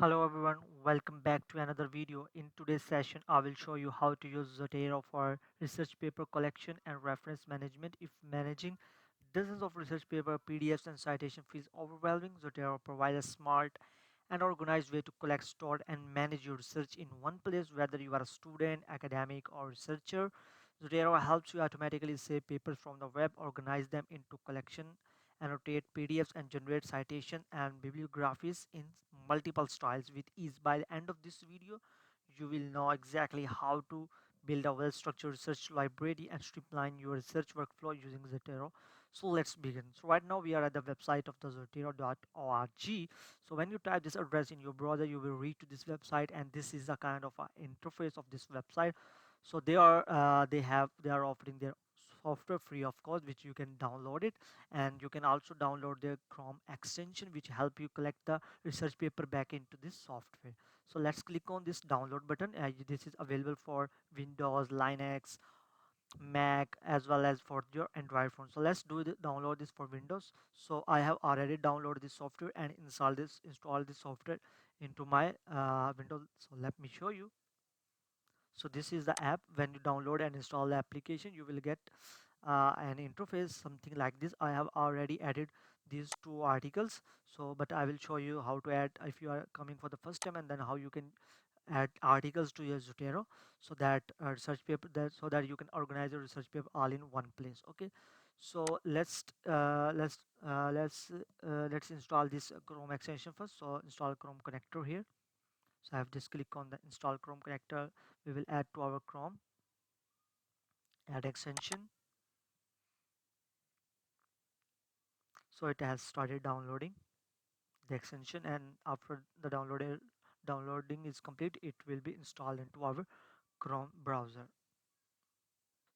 Hello everyone, welcome back to another video. In today's session, I will show you how to use Zotero for research paper collection and reference management. If managing dozens of research paper, PDFs and citation feels overwhelming, Zotero provides a smart and organized way to collect, store and manage your research in one place, whether you are a student, academic or researcher. Zotero helps you automatically save papers from the web, organize them into collection, annotate PDFs and generate citation and bibliographies in multiple styles with ease. By the end of this video, you will know exactly how to build a well-structured research library and streamline your research workflow using Zotero. So let's begin. So right now we are at the website of the Zotero.org. So when you type this address in your browser, you will reach to this website, and this is a kind of a interface of this website. So they are offering their software free of course, which you can download it, and you can also download their Chrome extension which help you collect the research paper back into this software. So let's click on this download button. This is available for Windows, Linux, Mac as well as for your Android phone. So let's download this for Windows. So I have already downloaded this software and install this software into my Windows. So let me show you. So this is the app. When you download and install the application, you will get an interface something like this. I have already added these two articles, so but I will show you how to add if you are coming for the first time, and then how you can add articles to your Zotero, so that research paper that so that you can organize your research paper all in one place. Okay, so let's install this Chrome extension first. So install Chrome connector here. So I have just click on the install Chrome connector. We will add to our Chrome, add extension. So it has started downloading the extension, and after the downloading is complete, it will be installed into our Chrome browser.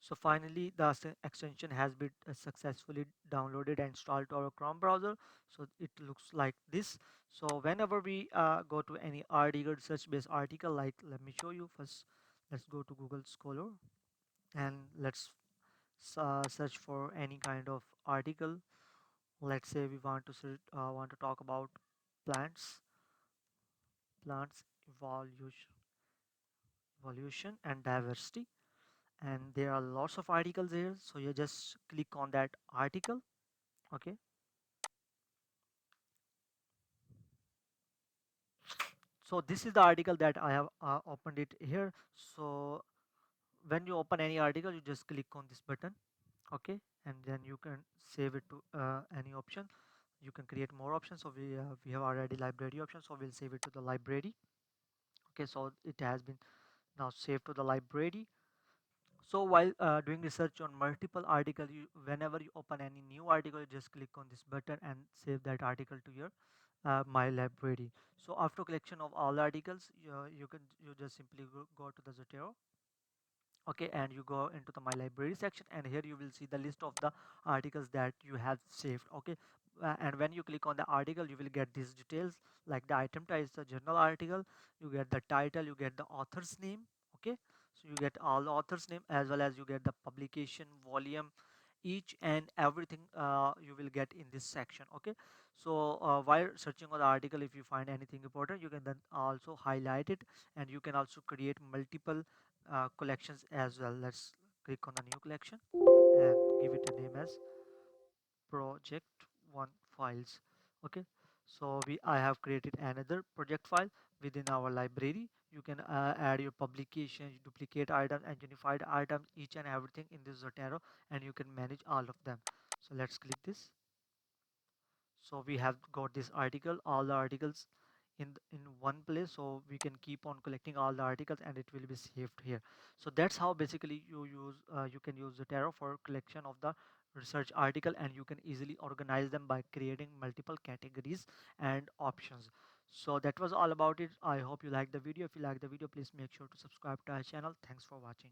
So finally the extension has been successfully downloaded and installed to our Chrome browser. So it looks like this. So whenever we go to any article, research based article, like let me show you first. Let's go to Google Scholar and let's search for any kind of article. Let's say we want to talk about plants plants evolution and diversity, and there are lots of articles here. So you just click on that article. Okay, so this is the article that I have opened it here. So when you open any article, you just click on this button. Okay, and then you can save it to any option. You can create more options. So we have already library option, so we'll save it to the library. Okay, so it has been now saved to the library. So while doing research on multiple articles, whenever you open any new article, you just click on this button and save that article to your my library. So after collection of all articles, you just simply go to the Zotero. Okay, and you go into the my library section, and here you will see the list of the articles that you have saved. Okay, and when you click on the article, you will get these details, like the item type is a journal article, you get the title, you get the author's name. Okay, so you get all the author's name as well as you get the publication volume, each and everything you will get in this section. Okay, so while searching on the article, if you find anything important, you can then also highlight it, and you can also create multiple collections as well. Let's click on the new collection and give it a name as project one files. Okay, so I have created another project file within our library. You can add your publications, duplicate items and unified items, each and everything in this Zotero, and you can manage all of them. So let's click this. So we have got this article, all the articles in one place, so we can keep on collecting all the articles and it will be saved here. So that's how basically you can use Zotero for collection of the research article, and you can easily organize them by creating multiple categories and options. So that was all about it. I hope you liked the video. If you like the video, please make sure to subscribe to our channel. Thanks for watching.